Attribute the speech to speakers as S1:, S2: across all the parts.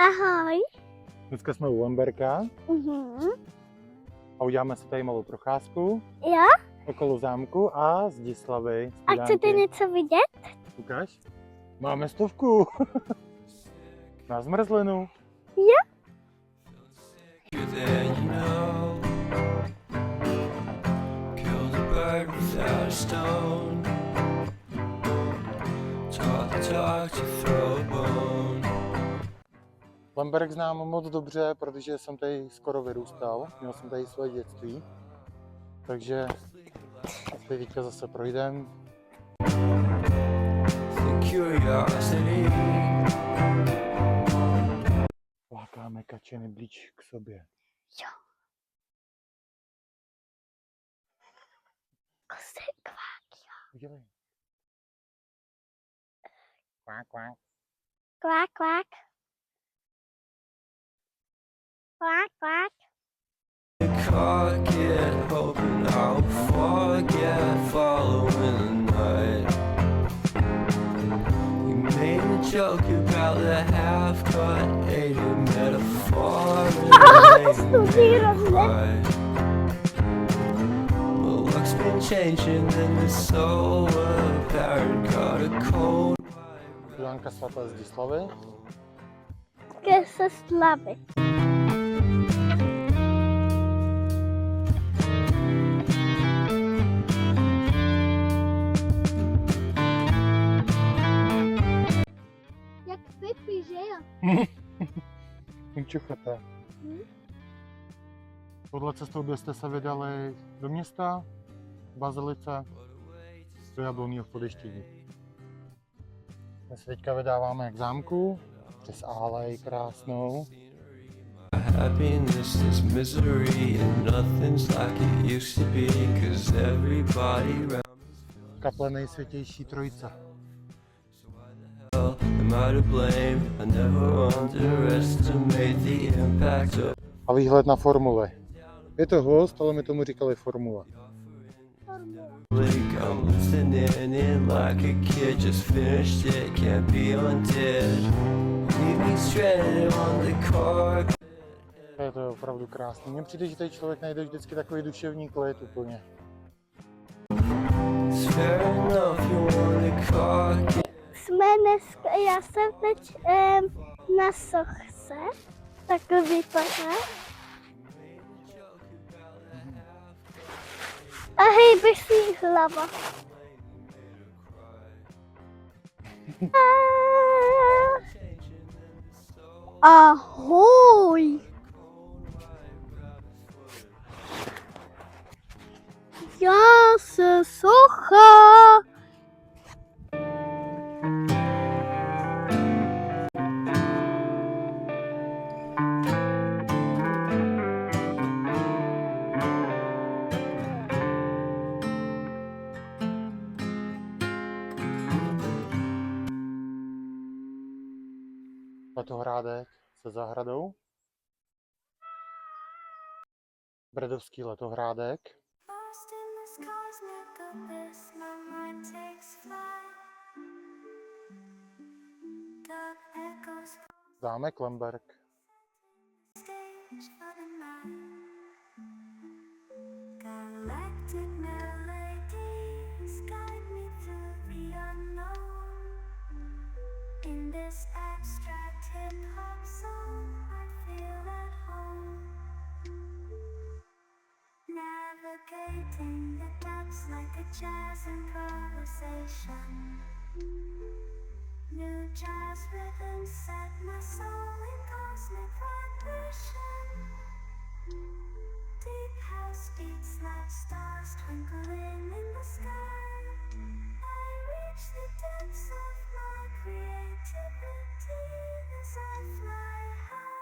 S1: Ahoj.
S2: Dneska jsme u Lemberka a uděláme si tady malou procházku
S1: Jo?
S2: okolo zámku a Zdislavy.
S1: A chcete něco vidět?
S2: Ukáž? Máme 100 na zmrzlinu.
S1: Jo?
S2: Lemberk znám moc dobře, protože jsem tady skoro vyrůstal, měl jsem tady své dětství, takže tady teďka zase projdem. Lákáme kačeny blíž k sobě.
S1: Jo. Kosy kvák, jo.
S2: Udělej. Kvák, kvák.
S1: Kvák, kvák. Kvák, kvák.
S3: Get hoping I'll forget following the night. We made a joke about the half-cut Asian metaphor and made me cry. Well, luck's been changing and it's so apparent. Got a cold.
S2: Janka svaté Zdislavy.
S1: Ke se slavy. Jak Pipi, že jo?
S2: Čuchata. Podle cestou byste se vydali do města, Bazilice, do Jabloního v Podještědí. My se teďka vydáváme k zámku, přes alej krásnou.
S3: Happiness is misery and nothing's like it used to be, 'cause everybody around
S2: Kaple Nejsvětější Trojice.
S3: am I to blame. I never underestimate the impact of
S2: A výhled na formule. Je to host, ale my tomu říkali formule.
S3: like I'm listening in like a kid just finished it, can't be undid. Leave me stranded on the car.
S2: Je to opravdu krásné. Mně přijde, že tady člověk najde vždycky takový duševní klid úplně.
S3: It's fair enough, you want a car.
S1: Jsme dneska, já jsem teď na sochce, takový pořád. A hejbe si hlava. Ahoj. Já se socha.
S2: Letohrádek se zahradou. Bredovský letohrádek. Zámek Lemberk.
S4: Galactic melodies guide me through the unknown. In this abstract hip-hop song, I feel at home. Navigating the depths like a jazz improvisation. New jazz rhythms set my soul in cosmic vibration. Deep house beats like stars twinkling in the sky. I reach the depths of my creativity as I fly high.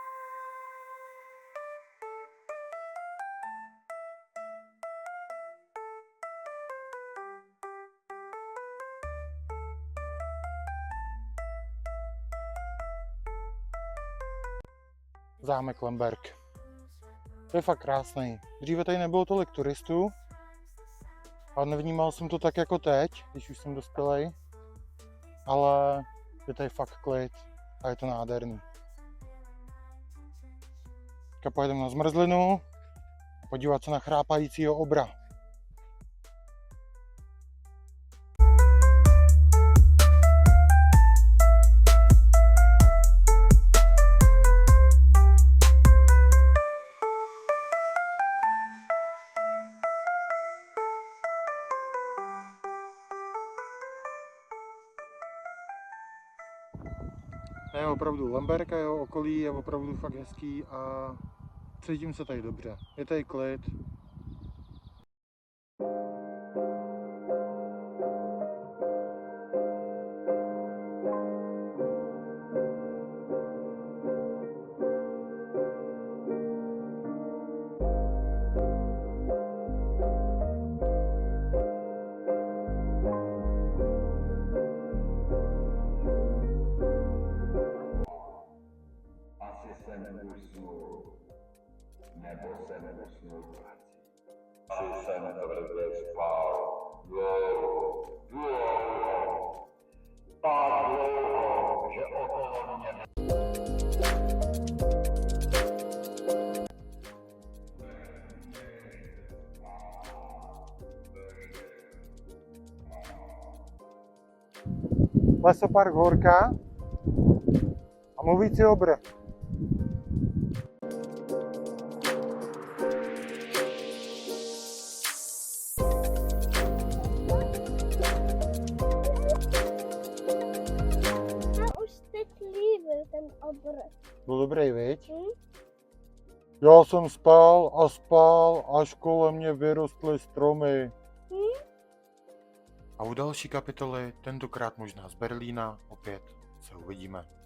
S2: Zámek Lemberk. To je fakt krásný. Dříve tady nebylo tolik turistů, ale nevnímal jsem to tak jako teď, když už jsem dospělej. Ale je tady fakt klid a je to nádherný. Teďka pojedeme na zmrzlinu, podívat se na chrápajícího obra. Je opravdu Lemberka, jeho okolí je opravdu fakt hezký a cítím se tady dobře. Je tady klid.
S5: Asi jsem usnul, nebo jsem usnul v práci. Asi jsem tvrdě spal, dlouho, tak dlouho, že okolo mě
S2: Lesopark Horka a mluvící obr.
S1: A už teď líbil ten obr.
S2: Byl dobrý, viď?
S1: Hm?
S2: Já jsem spal a spal, až kolem mě vyrostly stromy. A u další kapitoly, tentokrát možná z Berlína, opět se uvidíme.